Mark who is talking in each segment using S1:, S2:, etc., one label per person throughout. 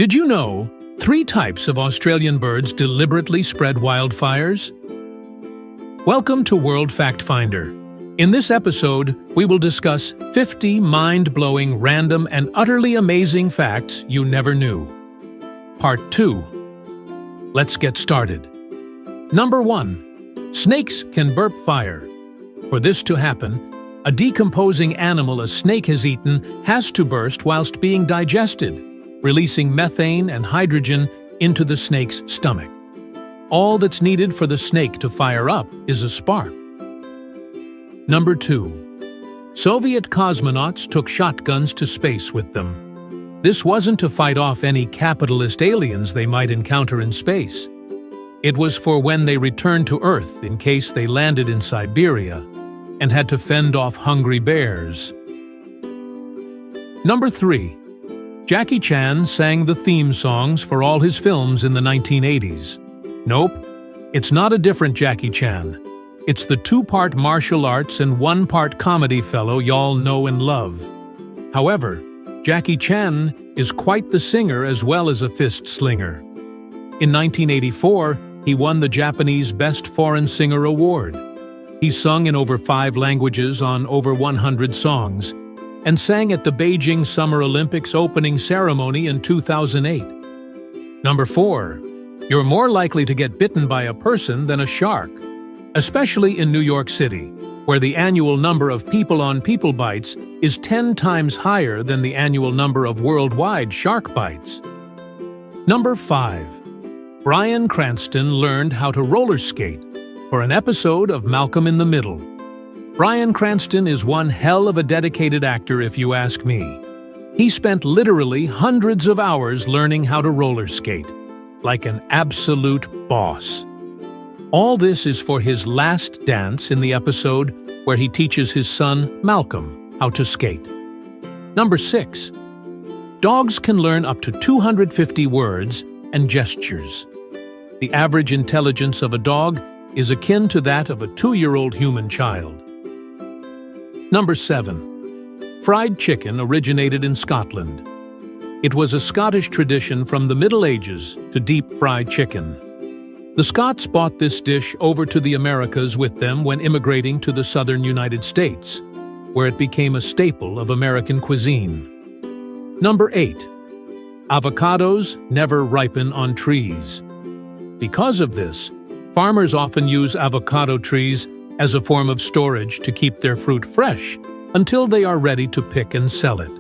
S1: Did you know 3 types of Australian birds deliberately spread wildfires? Welcome to World Fact Finder. In this episode, we will discuss 50 mind-blowing, random, and utterly amazing facts you never knew. Part 2. Let's get started. Number 1. Snakes can burp fire. For this to happen, a decomposing animal a snake has eaten has to burst whilst being digested, releasing methane and hydrogen into the snake's stomach. All that's needed for the snake to fire up is a spark. Number 2. Soviet cosmonauts took shotguns to space with them. This wasn't to fight off any capitalist aliens they might encounter in space. It was for when they returned to Earth in case they landed in Siberia and had to fend off hungry bears. Number 3. Jackie Chan sang the theme songs for all his films in the 1980s. Nope, it's not a different Jackie Chan. It's the 2-part martial arts and 1-part comedy fellow y'all know and love. However, Jackie Chan is quite the singer as well as a fist slinger. In 1984, he won the Japanese Best Foreign Singer Award. He sung in over 5 languages on over 100 songs, and sang at the Beijing Summer Olympics opening ceremony in 2008. Number 4. You're more likely to get bitten by a person than a shark, especially in New York City, where the annual number of people-on-people bites is 10 times higher than the annual number of worldwide shark bites. Number 5. Bryan Cranston learned how to roller skate for an episode of Malcolm in the Middle. Bryan Cranston is one hell of a dedicated actor if you ask me. He spent literally hundreds of hours learning how to roller skate, like an absolute boss. All this is for his last dance in the episode where he teaches his son, Malcolm, how to skate. Number 6. Dogs can learn up to 250 words and gestures. The average intelligence of a dog is akin to that of a 2-year-old human child. Number 7. Fried chicken originated in Scotland. It was a Scottish tradition from the Middle Ages to deep-fry chicken. The Scots brought this dish over to the Americas with them when immigrating to the southern United States, where it became a staple of American cuisine. Number 8. Avocados never ripen on trees. Because of this, farmers often use avocado trees as a form of storage to keep their fruit fresh until they are ready to pick and sell it.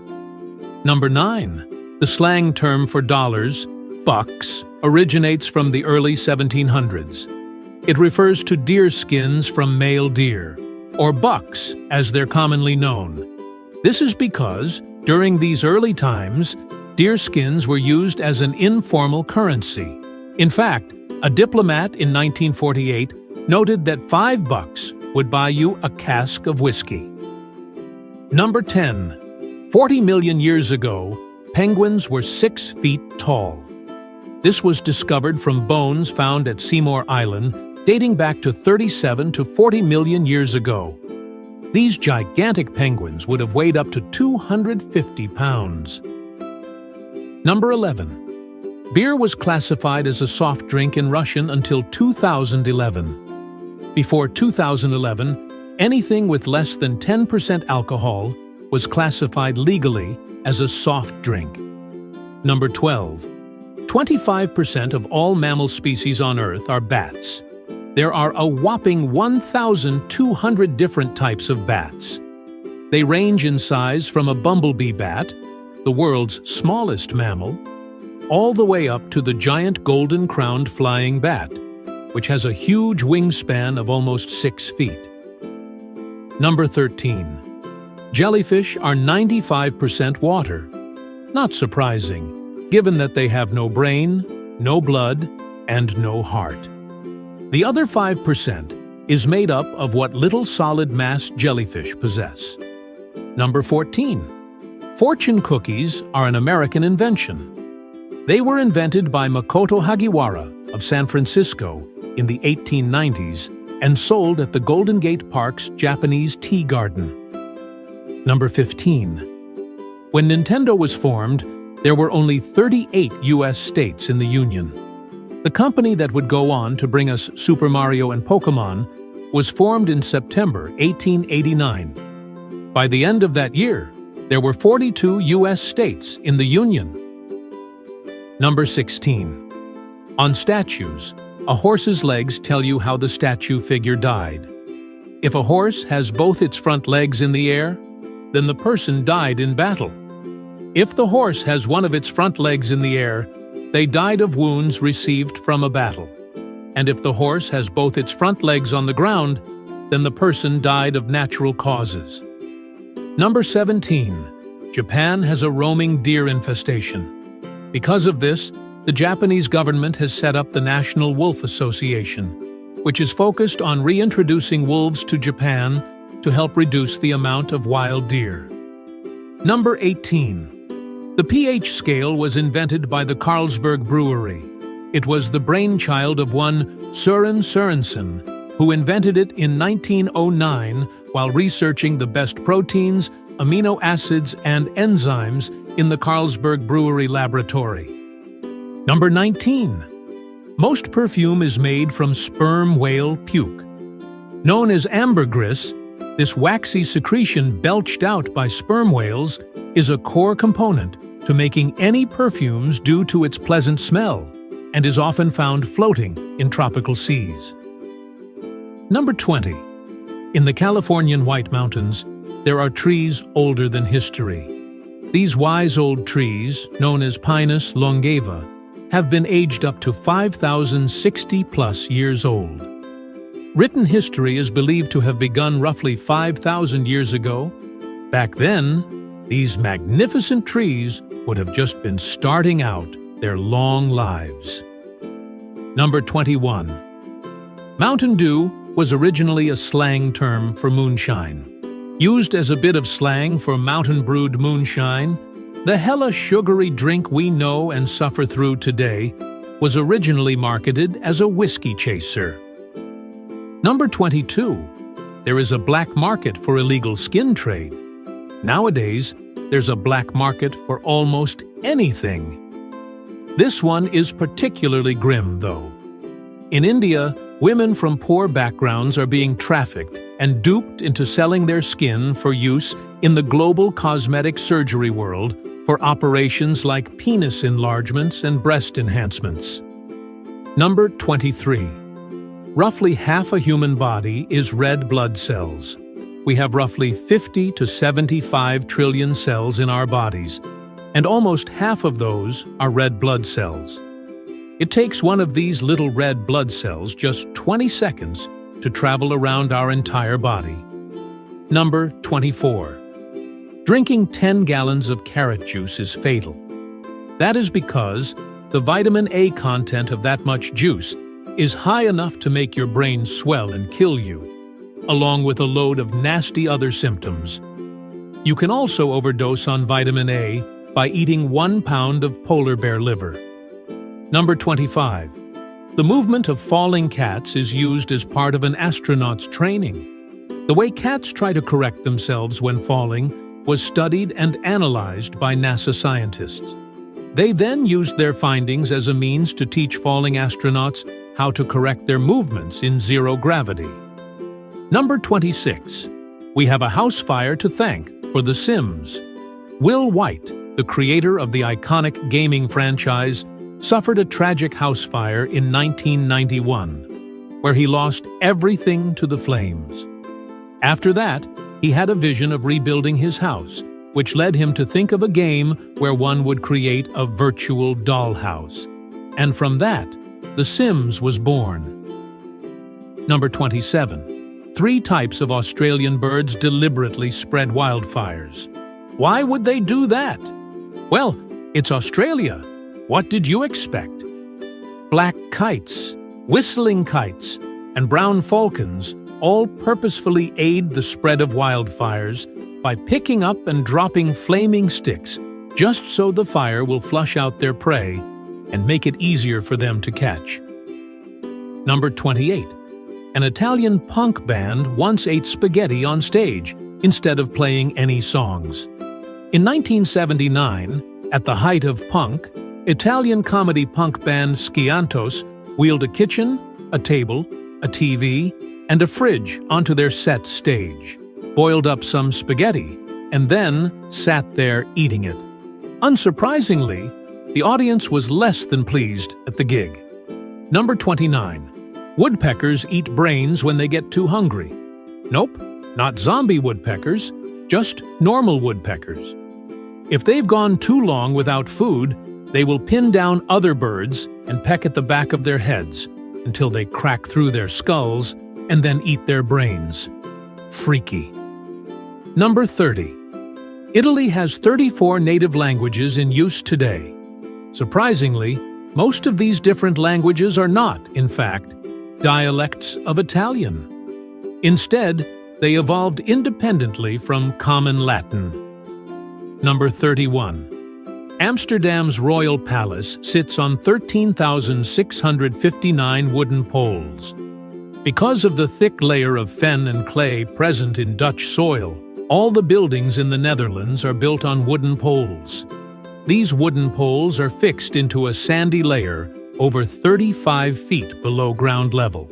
S1: Number 9. The slang term for dollars, bucks, originates from the early 1700s. It refers to deer skins from male deer, or bucks as they're commonly known. This is because, during these early times, deer skins were used as an informal currency. In fact, a diplomat in 1948 noted that $5 would buy you a cask of whiskey. Number 10. 40 million years ago, penguins were 6 feet tall. This was discovered from bones found at Seymour Island dating back to 37 to 40 million years ago. These gigantic penguins would have weighed up to 250 pounds. Number 11. Beer was classified as a soft drink in Russian until 2011. Before 2011, anything with less than 10% alcohol was classified legally as a soft drink. Number 12. 25% of all mammal species on Earth are bats. There are a whopping 1,200 different types of bats. They range in size from a bumblebee bat, the world's smallest mammal, all the way up to the giant golden-crowned flying bat, which has a huge wingspan of almost 6 feet. Number 13. Jellyfish are 95% water. Not surprising, given that they have no brain, no blood, and no heart. The other 5% is made up of what little solid mass jellyfish possess. Number 14. Fortune cookies are an American invention. They were invented by Makoto Hagiwara of San Francisco in the 1890s and sold at the Golden Gate Park's Japanese tea garden. Number 15. When Nintendo was formed, there were only 38 US states in the Union. The company that would go on to bring us Super Mario and Pokémon was formed in September 1889. By the end of that year, there were 42 US states in the Union. Number 16. On statues, a horse's legs tell you how the statue figure died. If a horse has both its front legs in the air, then the person died in battle. If the horse has one of its front legs in the air, they died of wounds received from a battle. And if the horse has both its front legs on the ground, then the person died of natural causes. Number 17. Japan has a roaming deer infestation. Because of this, the Japanese government has set up the National Wolf Association, which is focused on reintroducing wolves to Japan to help reduce the amount of wild deer. Number 18. The pH scale was invented by the Carlsberg Brewery. It was the brainchild of one Søren Sørensen, who invented it in 1909 while researching the best proteins, amino acids, and enzymes in the Carlsberg Brewery laboratory. Number 19. Most perfume is made from sperm whale puke. Known as ambergris, this waxy secretion belched out by sperm whales is a core component to making any perfumes due to its pleasant smell and is often found floating in tropical seas. Number 20. In the Californian White Mountains, there are trees older than history. These wise old trees, known as Pinus longeva, have been aged up to 5,060+ years old. Written history is believed to have begun roughly 5,000 years ago. Back then, these magnificent trees would have just been starting out their long lives. Number 21. Mountain Dew was originally a slang term for moonshine. Used as a bit of slang for mountain-brewed moonshine, the hella sugary drink we know and suffer through today was originally marketed as a whiskey chaser. Number 22. There is a black market for illegal skin trade. Nowadays, there's a black market for almost anything. This one is particularly grim, though. In India, women from poor backgrounds are being trafficked and duped into selling their skin for use in the global cosmetic surgery world for operations like penis enlargements and breast enhancements. Number 23. Roughly half a human body is red blood cells. We have roughly 50 to 75 trillion cells in our bodies, and almost half of those are red blood cells. It takes one of these little red blood cells just 20 seconds to travel around our entire body. Number 24. Drinking 10 gallons of carrot juice is fatal. That is because the vitamin A content of that much juice is high enough to make your brain swell and kill you, along with a load of nasty other symptoms. You can also overdose on vitamin A by eating 1 pound of polar bear liver. Number 25. The movement of falling cats is used as part of an astronaut's training. The way cats try to correct themselves when falling was studied and analyzed by NASA scientists. They then used their findings as a means to teach falling astronauts how to correct their movements in zero gravity. Number 26. We have a house fire to thank for The Sims. Will White, the creator of the iconic gaming franchise, suffered a tragic house fire in 1991, where he lost everything to the flames. After that, he had a vision of rebuilding his house, which led him to think of a game where one would create a virtual dollhouse. And from that, The Sims was born. Number 27. 3 types of Australian birds deliberately spread wildfires. Why would they do that? Well, it's Australia. What did you expect? Black kites, whistling kites, and brown falcons all purposefully aid the spread of wildfires by picking up and dropping flaming sticks just so the fire will flush out their prey and make it easier for them to catch. Number 28. An Italian punk band once ate spaghetti on stage instead of playing any songs. In 1979, At the height of punk, Italian comedy punk band Schiantos wheeled a kitchen, a table, a TV, and a fridge onto their set stage, boiled up some spaghetti, and then sat there eating it. Unsurprisingly, the audience was less than pleased at the gig. Number 29. Woodpeckers eat brains when they get too hungry. Nope, not zombie woodpeckers, just normal woodpeckers. If they've gone too long without food, they will pin down other birds and peck at the back of their heads until they crack through their skulls and then eat their brains. Freaky. Number 30. Italy has 34 native languages in use today. Surprisingly, most of these different languages are not, in fact, dialects of Italian. Instead, they evolved independently from Common Latin. Number 31. Amsterdam's Royal Palace sits on 13,659 wooden poles. Because of the thick layer of fen and clay present in Dutch soil, all the buildings in the Netherlands are built on wooden poles. These wooden poles are fixed into a sandy layer over 35 feet below ground level.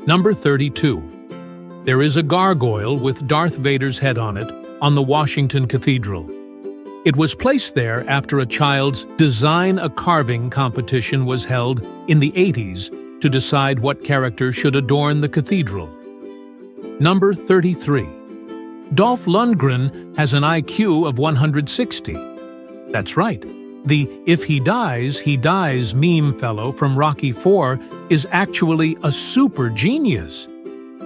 S1: Number 32. There is a gargoyle with Darth Vader's head on it on the Washington Cathedral. It was placed there after a child's Design a Carving competition was held in the 80s to decide what character should adorn the cathedral. Number 33. Dolph Lundgren has an IQ of 160. That's right. The "if he dies" meme fellow from Rocky IV is actually a super genius.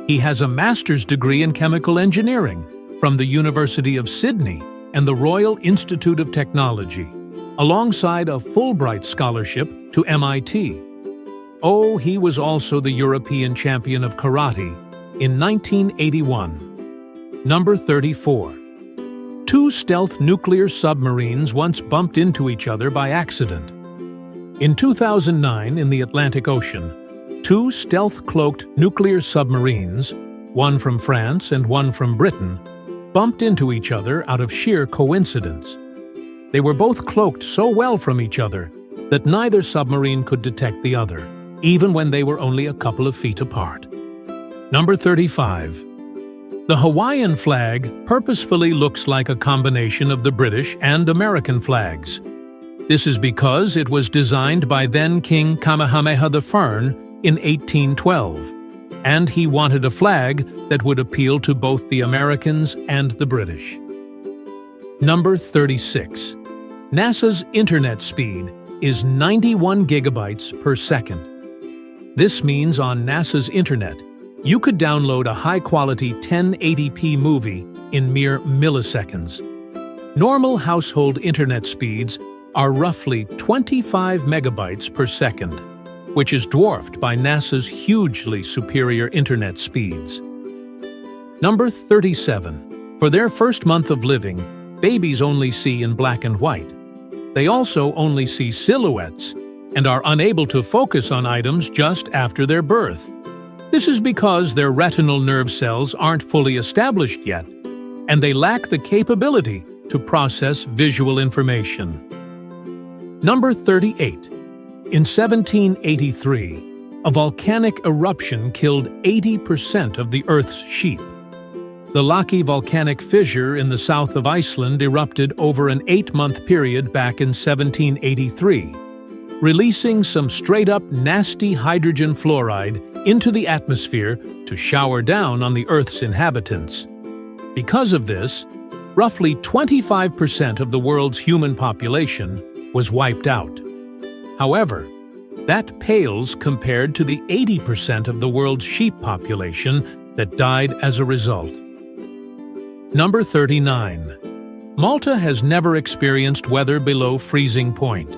S1: He has a master's degree in chemical engineering from the University of Sydney and the Royal Institute of Technology, alongside a Fulbright scholarship to MIT. Oh, he was also the European champion of karate in 1981. Number 34. Two stealth nuclear submarines once bumped into each other by accident. In 2009, in the Atlantic Ocean, two stealth-cloaked nuclear submarines, one from France and one from Britain, bumped into each other out of sheer coincidence. They were both cloaked so well from each other that neither submarine could detect the other, even when they were only a couple of feet apart. Number 35. The Hawaiian flag purposefully looks like a combination of the British and American flags. This is because it was designed by then-King Kamehameha I in 1812, and he wanted a flag that would appeal to both the Americans and the British. Number 36. NASA's internet speed is 91 gigabytes per second. This means on NASA's internet, you could download a high-quality 1080p movie in mere milliseconds. Normal household internet speeds are roughly 25 megabytes per second, which is dwarfed by NASA's hugely superior internet speeds. Number 37. For their first month of living, babies only see in black and white. They also only see silhouettes and are unable to focus on items just after their birth. This is because their retinal nerve cells aren't fully established yet, and they lack the capability to process visual information. Number 38. In 1783, a volcanic eruption killed 80% of the Earth's sheep. The Laki volcanic fissure in the south of Iceland erupted over an 8-month period back in 1783, releasing some straight-up nasty hydrogen fluoride into the atmosphere to shower down on the Earth's inhabitants. Because of this, roughly 25% of the world's human population was wiped out. However, that pales compared to the 80% of the world's sheep population that died as a result. Number 39. Malta has never experienced weather below freezing point.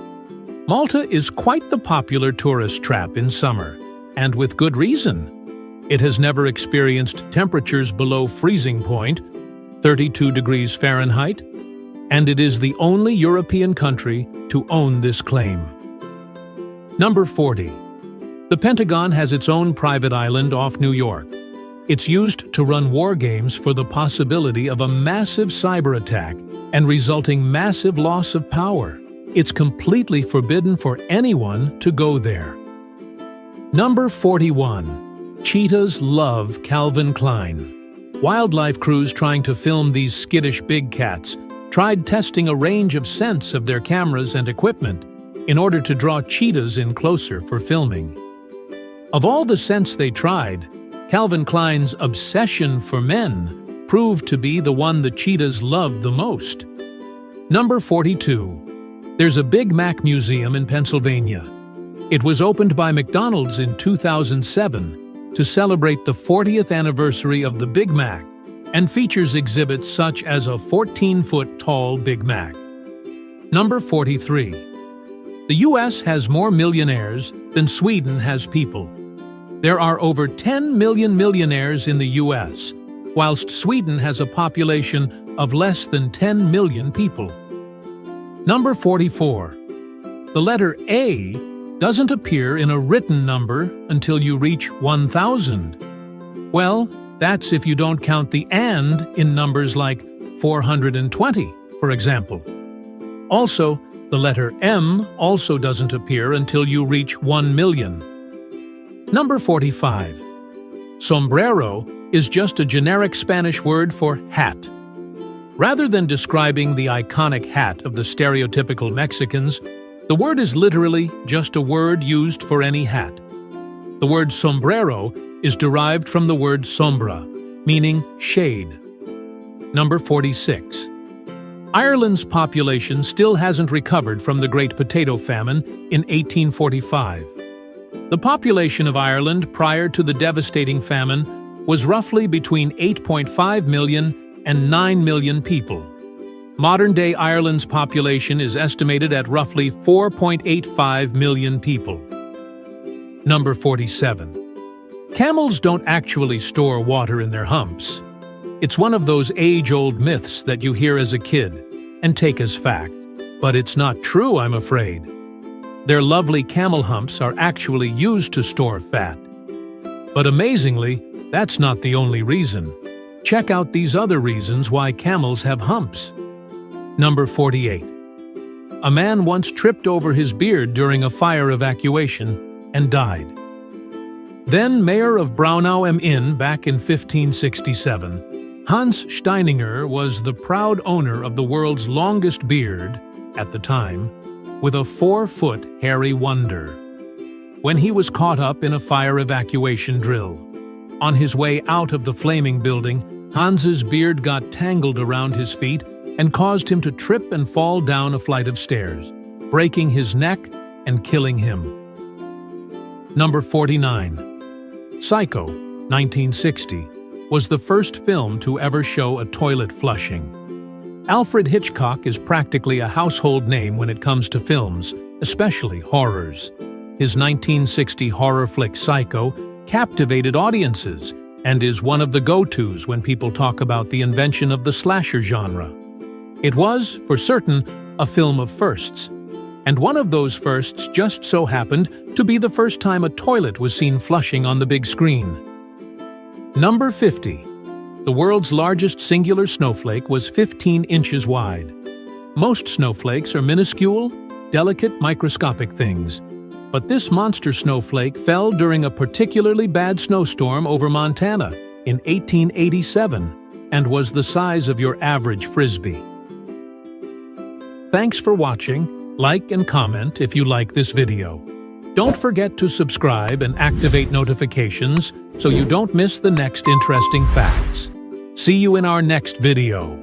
S1: Malta is quite the popular tourist trap in summer, and with good reason. It has never experienced temperatures below freezing point, 32 degrees Fahrenheit, and it is the only European country to own this claim. Number 40. The Pentagon has its own private island off New York. It's used to run war games for the possibility of a massive cyber attack and resulting massive loss of power. It's completely forbidden for anyone to go there. Number 41. Cheetahs love Calvin Klein. Wildlife crews trying to film these skittish big cats tried testing a range of scents of their cameras and equipment in order to draw cheetahs in closer for filming. Of all the scents they tried, Calvin Klein's Obsession for Men proved to be the one the cheetahs loved the most. Number 42. There's a Big Mac museum in Pennsylvania. It was opened by McDonald's in 2007 to celebrate the 40th anniversary of the Big Mac and features exhibits such as a 14-foot-tall Big Mac. Number 43. The U.S. has more millionaires than Sweden has people. There are over 10 million millionaires in the U.S., whilst Sweden has a population of less than 10 million people. Number 44. The letter A doesn't appear in a written number until you reach 1,000. Well, that's if you don't count the "and" in numbers like 420, for example. Also, the letter M also doesn't appear until you reach 1 million. Number 45. Sombrero is just a generic Spanish word for hat. Rather than describing the iconic hat of the stereotypical Mexicans, the word is literally just a word used for any hat. The word sombrero is derived from the word sombra, meaning shade. Number 46. Ireland's population still hasn't recovered from the Great Potato Famine in 1845. The population of Ireland prior to the devastating famine was roughly between 8.5 million and 9 million people. Modern-day Ireland's population is estimated at roughly 4.85 million people. Number 47. Camels don't actually store water in their humps. It's one of those age-old myths that you hear as a kid and take as fact. But it's not true, I'm afraid. Their lovely camel humps are actually used to store fat. But amazingly, that's not the only reason. Check out these other reasons why camels have humps. Number 48. A man once tripped over his beard during a fire evacuation and died. Then mayor of Braunau am Inn back in 1567, Hans Steininger was the proud owner of the world's longest beard, at the time, with a 4-foot hairy wonder. When he was caught up in a fire evacuation drill, on his way out of the flaming building, Hans's beard got tangled around his feet and caused him to trip and fall down a flight of stairs, breaking his neck and killing him. Number 49. Psycho, 1960, was the first film to ever show a toilet flushing. Alfred Hitchcock is practically a household name when it comes to films, especially horrors. His 1960 horror flick Psycho captivated audiences and is one of the go-tos when people talk about the invention of the slasher genre. It was, for certain, a film of firsts. And one of those firsts just so happened to be the first time a toilet was seen flushing on the big screen. Number 50. The world's largest singular snowflake was 15 inches wide. Most snowflakes are minuscule, delicate, microscopic things. But this monster snowflake fell during a particularly bad snowstorm over Montana in 1887 and was the size of your average frisbee. Thanks for watching. Like and comment if you like this video. Don't forget to subscribe and activate notifications so you don't miss the next interesting facts. See you in our next video.